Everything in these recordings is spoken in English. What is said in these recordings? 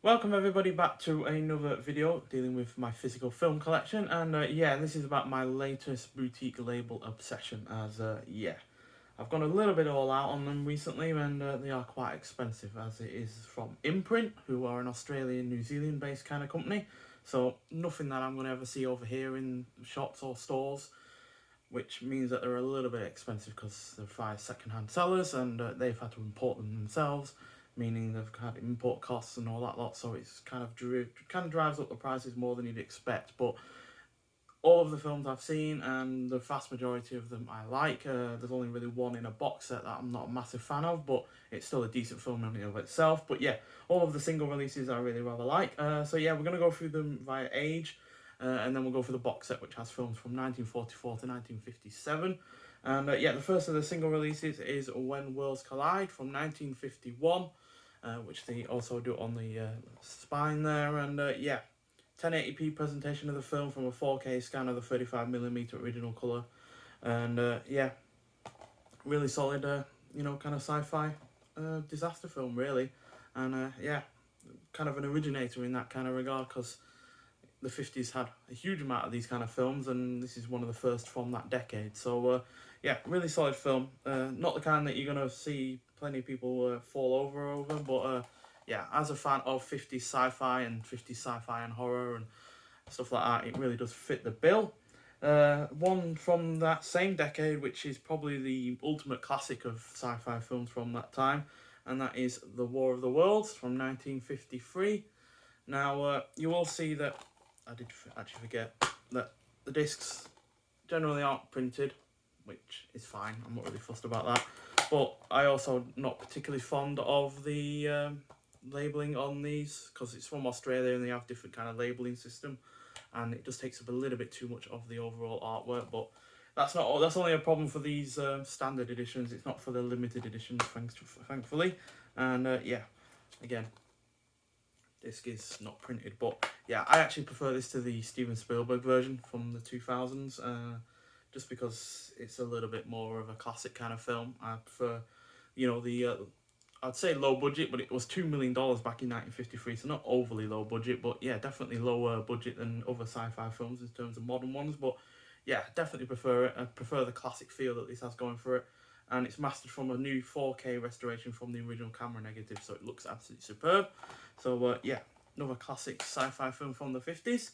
Welcome everybody back to another video dealing with my physical film collection, and yeah, this is about my latest boutique label obsession, as I've gone a little bit all out on them recently, and they are quite expensive, as it is from Imprint, who are an Australian, New Zealand based kind of company, so nothing that I'm going to ever see over here in shops or stores, which means that they're a little bit expensive because they're via second-hand sellers, and they've had to import them themselves, meaning they've had import costs and all that lot, so it's kind of drives up the prices more than you'd expect. But all of the films I've seen, and the vast majority of them I like. There's only really one in a box set that I'm not a massive fan of, but it's still a decent film in and of itself. But yeah, all of the single releases I really rather like. So yeah, we're going to go through them via age, and then we'll go for the box set, which has films from 1944 to 1957. And yeah, the first of the single releases is When Worlds Collide from 1951, which they also do on the spine there. And yeah, 1080p presentation of the film from a 4K scan of the 35mm original colour. And yeah, really solid, kind of sci-fi disaster film, really. And yeah, kind of an originator in that kind of regard, because the 50s had a huge amount of these kind of films, and this is one of the first from that decade. So yeah, really solid film. Not the kind that you're going to see plenty of people fall over, but yeah, as a fan of 50s sci-fi and 50s sci-fi and horror and stuff like that, it really does fit the bill. One from that same decade, which is probably the ultimate classic of sci-fi films from that time, and that is The War of the Worlds from 1953. Now, you will see that I did actually forget that the discs generally aren't printed, which is fine. I'm not really fussed about that. But I also not particularly fond of the labelling on these, because it's from Australia and they have different kind of labelling system, and it just takes up a little bit too much of the overall artwork. But that's only a problem for these standard editions. It's not for the limited editions, thankfully. And yeah, again, disc is not printed, but yeah, I actually prefer this to the Steven Spielberg version from the 2000s, just because it's a little bit more of a classic kind of film. I prefer, the I'd say low budget, but it was $2 million back in 1953, so not overly low budget, but yeah, definitely lower budget than other sci-fi films in terms of modern ones. But yeah, definitely prefer it. I prefer the classic feel that this has going for it, and it's mastered from a new 4K restoration from the original camera negative, so it looks absolutely superb. So yeah, another classic sci-fi film from the 50s.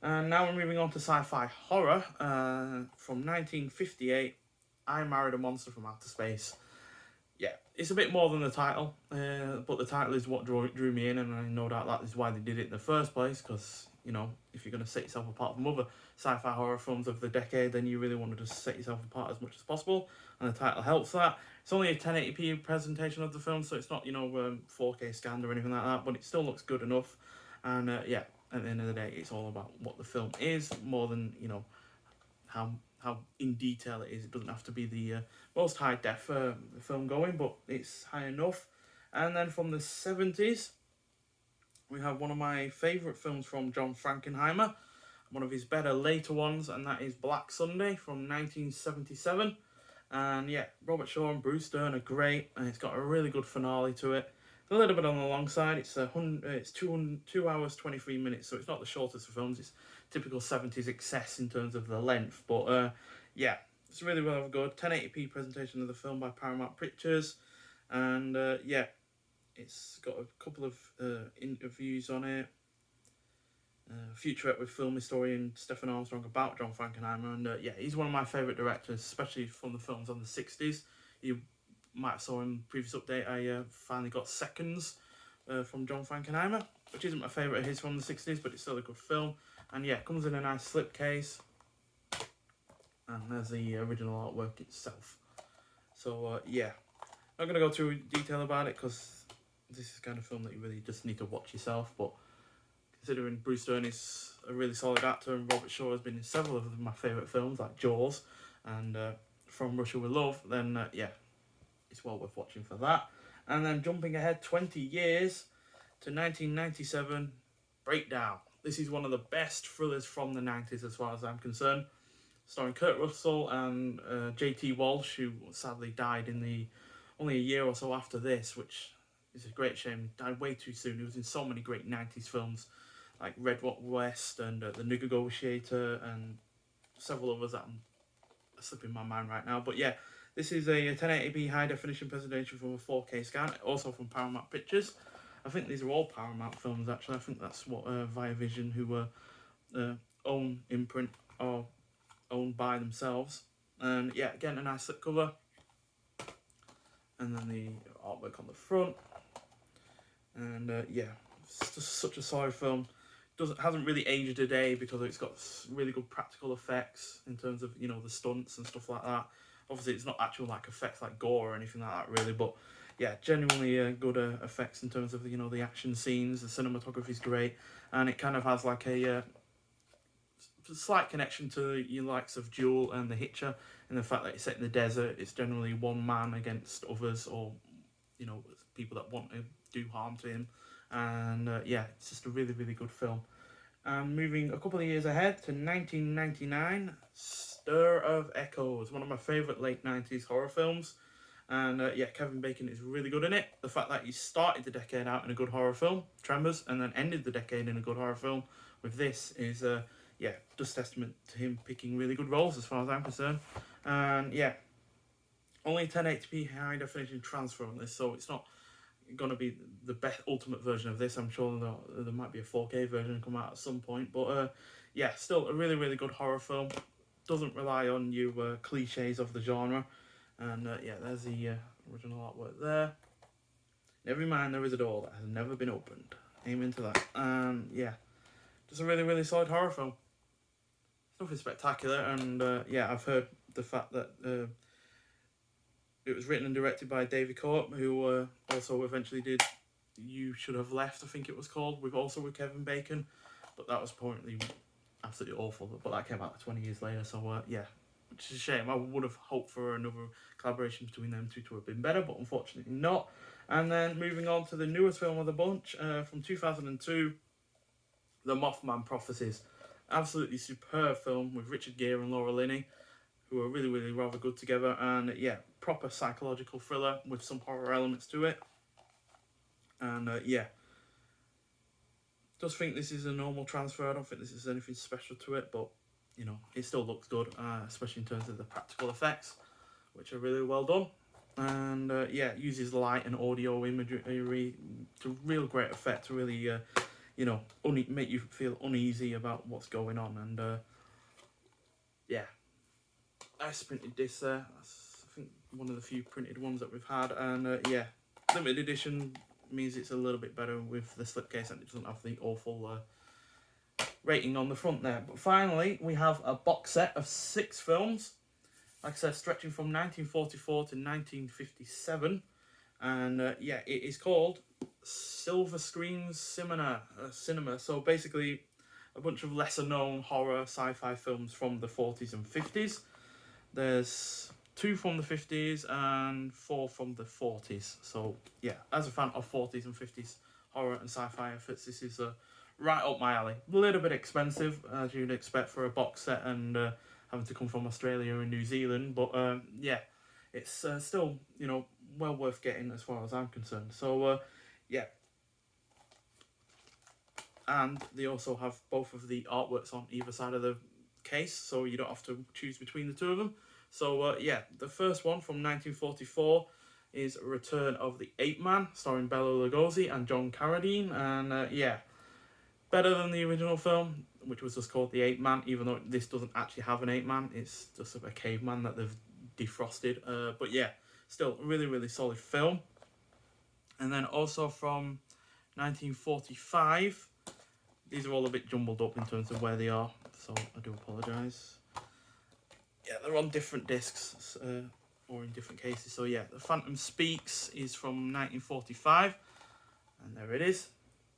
And now we're moving on to sci-fi horror from 1958, I Married a Monster from Outer Space. Yeah, it's a bit more than the title, but the title is what drew me in, and I no doubt that is why they did it in the first place, because, if you're going to set yourself apart from other sci-fi horror films of the decade, then you really want to just set yourself apart as much as possible, and the title helps that. It's only a 1080p presentation of the film, so it's not, 4K scanned or anything like that, but it still looks good enough. And yeah, at the end of the day, it's all about what the film is, more than, how in detail it is. It doesn't have to be the most high def film going, but it's high enough. And then from the 70s, we have one of my favourite films from John Frankenheimer, one of his better later ones, and that is Black Sunday from 1977. And yeah, Robert Shaw and Bruce Dern are great, and it's got a really good finale to it. It's a little bit on the long side. It's 2 hours 23 minutes, so it's not the shortest of films. It's typical 70s excess in terms of the length, but yeah, it's really well good. 1080p presentation of the film by Paramount Pictures, and yeah, it's got a couple of interviews on it. Featurette with film historian Stephen Armstrong about John Frankenheimer, and yeah, he's one of my favourite directors, especially from the films on the 60s. You might have saw in previous update, I finally got Seconds from John Frankenheimer, which isn't my favourite of his from the 60s, but it's still a good film. And yeah, comes in a nice slipcase, and there's the original artwork itself. So yeah, I'm not going to go through detail about it, because this is the kind of film that you really just need to watch yourself. But considering Bruce Dern is a really solid actor, and Robert Shaw has been in several of my favourite films like Jaws and From Russia with Love, then yeah, it's well worth watching for that. And then jumping ahead 20 years to 1997, Breakdown. This is one of the best thrillers from the 90s as far as I'm concerned, starring Kurt Russell and J.T. Walsh, who sadly died in only a year or so after this, which It's a great shame. He died way too soon. He was in so many great 90s films, like Red Rock West and The Negotiator, and several others that I'm slipping my mind right now. But yeah, this is a 1080p high definition presentation from a 4K scan, also from Paramount Pictures. I think these are all Paramount films actually. I think that's what Viavision, who own Imprint, or owned by themselves. And yeah, again, a nice slip cover. And then the artwork on the front. And yeah, it's just such a solid film. Hasn't really aged a day because it's got really good practical effects in terms of, you know, the stunts and stuff like that. Obviously, it's not actual like effects like gore or anything like that really, but yeah, genuinely good effects in terms of, you know, the action scenes. The cinematography is great, and it kind of has like a slight connection to your likes of Duel and The Hitcher, in the fact that it's set in the desert. It's generally one man against others, or, you know, people that want to do harm to him. And yeah, it's just a really, really good film. And moving a couple of years ahead to 1999, Stir of Echoes, one of my favourite late 90s horror films. And yeah, Kevin Bacon is really good in it. The fact that he started the decade out in a good horror film, Tremors, and then ended the decade in a good horror film with this is, yeah, just testament to him picking really good roles as far as I'm concerned. And yeah, only 1080p high definition transfer on this, so it's not going to be the best ultimate version of this. I'm sure there might be a 4K version come out at some point, but yeah, still a really, really good horror film. Doesn't rely on you cliches of the genre. And yeah, there's the original artwork there. Never mind, there is a door that has never been opened. Amen to that. And yeah, just a really, really solid horror film. It's nothing spectacular, and yeah, I've heard the fact that it was written and directed by Davy Corp, who also eventually did You Should Have Left, I think it was called, with Kevin Bacon, but that was apparently absolutely awful. But that came out 20 years later, so yeah, which is a shame. I would have hoped for another collaboration between them two to have been better, but unfortunately not. And then moving on to the newest film of the bunch, from 2002, The Mothman Prophecies. Absolutely superb film with Richard Gere and Laura Linney, who are really, really rather good together. And yeah, proper psychological thriller with some horror elements to it. And yeah, just think this is a normal transfer. I don't think this is anything special to it, but you know, it still looks good, especially in terms of the practical effects, which are really well done. And yeah, it uses light and audio imagery to real great effect to really, you know, make you feel uneasy about what's going on. And yeah, I printed this there. That's, I think, one of the few printed ones that we've had. And yeah, limited edition means it's a little bit better with the slipcase, and it doesn't have the awful rating on the front there. But finally, we have a box set of 6 films, like I said, stretching from 1944 to 1957. And yeah, it is called Silver Screen Cinema. So basically, a bunch of lesser known horror sci-fi films from the 40s and 50s. There's 2 from the 50s and 4 from the 40s. So yeah, as a fan of 40s and 50s horror and sci-fi efforts, this is right up my alley. A little bit expensive, as you'd expect for a box set, and having to come from Australia and New Zealand. But yeah, it's still, you know, well worth getting as far as I'm concerned. So yeah. And they also have both of the artworks on either side of the case, so you don't have to choose between the two of them. So yeah, the first one from 1944 is Return of the Ape Man, starring Bela Lugosi and John Carradine. And yeah, better than the original film, which was just called The Ape Man, even though this doesn't actually have an ape man. It's just a caveman that they've defrosted. But yeah, still a really, really solid film. And then also from 1945, these are all a bit jumbled up in terms of where they are, so I do apologise. Yeah, they're on different discs, or in different cases. So yeah, The Phantom Speaks is from 1945, and there it is.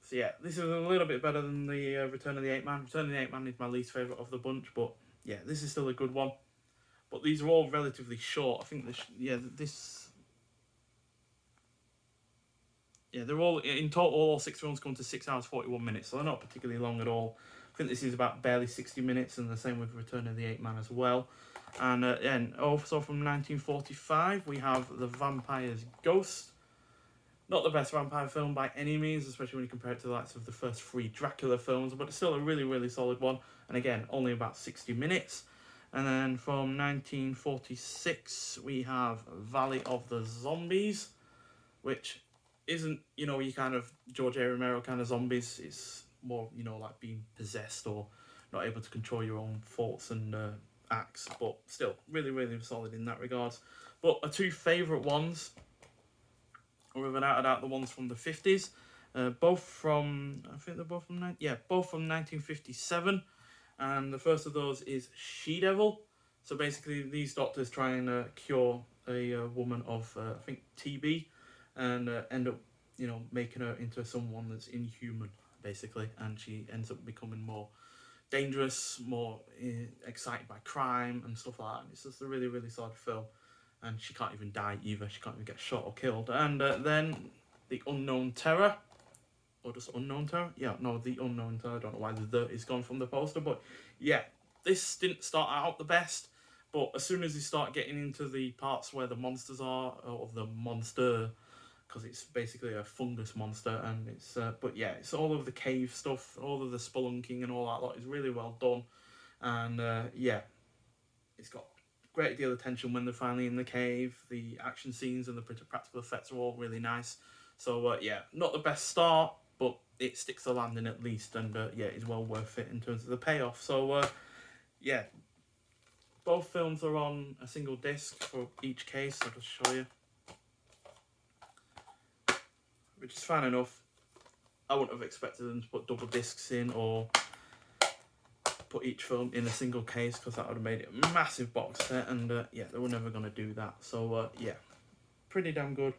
So yeah, this is a little bit better than the Return of the Ape Man. Return of the Ape Man is my least favourite of the bunch, but yeah, this is still a good one. But these are all relatively short. I think they're all, in total, all 6 films come to 6 hours 41 minutes, so they're not particularly long at all. I think this is about barely 60 minutes, and the same with Return of the Ape Man as well. And also from 1945, we have The Vampire's Ghost, Not the best vampire film by any means, especially when you compare it to the likes of the first 3 Dracula films, but it's still a really, really solid one. And again, only about 60 minutes. And then from 1946, we have Valley of the Zombies, which isn't, you know, your kind of George A. Romero kind of zombies. It's more, you know, like being possessed or not able to control your own thoughts and acts, but still really, really solid in that regards. But our 2 favourite ones, or without a doubt the ones from the 50s, both from, I think they're both from, both from 1957, and the first of those is She-Devil. So basically these doctors try and cure a woman of, I think, TB, and end up, you know, making her into someone that's inhuman, basically, and she ends up becoming more dangerous, more excited by crime and stuff like that. And it's just a really, really solid film. And she can't even die either. She can't even get shot or killed. And then The Unknown Terror, or just Unknown Terror? Yeah, no, The Unknown Terror. I don't know why the is gone from the poster, but yeah, this didn't start out the best. But as soon as you start getting into the parts where the monsters are, or the monster, because it's basically a fungus monster, and it's but yeah, it's all of the cave stuff, all of the spelunking and all that lot is really well done. And yeah, it's got a great deal of tension when they're finally in the cave. The action scenes and the practical effects are all really nice. So yeah, not the best start, but it sticks the landing at least, and yeah, it's well worth it in terms of the payoff. So yeah, both films are on a single disc for each case. I'll just show you, which is fine enough. I wouldn't have expected them to put double discs in or put each film in a single case, because that would have made it a massive box set, and yeah, they were never going to do that. So yeah, pretty damn good.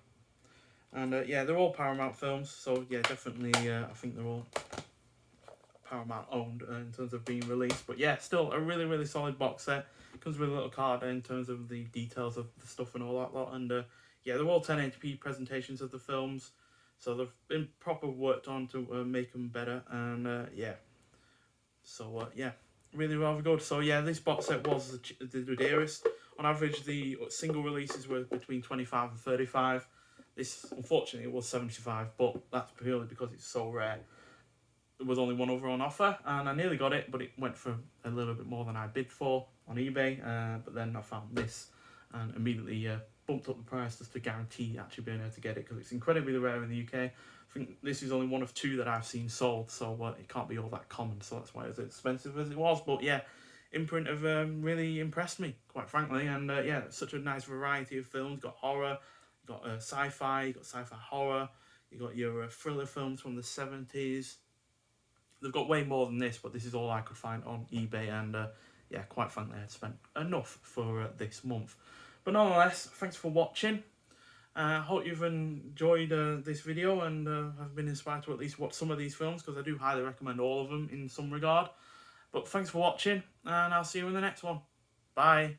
And yeah, they're all Paramount films, so yeah, definitely I think they're all Paramount owned in terms of being released. But yeah, still a really, really solid box set. Comes with a little card in terms of the details of the stuff and all that lot. And yeah, they're all 1080p presentations of the films, so they've been proper worked on to make them better. And yeah, so yeah, really rather good. So yeah, this box set was the dearest. On average, the single releases were between 25 and 35. This, unfortunately, it was 75, but that's purely because it's so rare. There was only one over on offer, and I nearly got it, but it went for a little bit more than I bid for on eBay. But then I found this, and immediately bumped up the price just to guarantee actually being able to get it, because it's incredibly rare in the UK. I think this is only one of 2 that I've seen sold, so it can't be all that common, so that's why it's as expensive as it was. But yeah, Imprint have really impressed me, quite frankly, and yeah, such a nice variety of films. You've got horror, you've got sci-fi, you've got sci-fi horror, you've got your thriller films from the 70s. They've got way more than this, but this is all I could find on eBay, and yeah, quite frankly, I'd spent enough for this month. But nonetheless, thanks for watching. I hope you've enjoyed this video and have been inspired to at least watch some of these films, because I do highly recommend all of them in some regard. But thanks for watching, and I'll see you in the next one. Bye.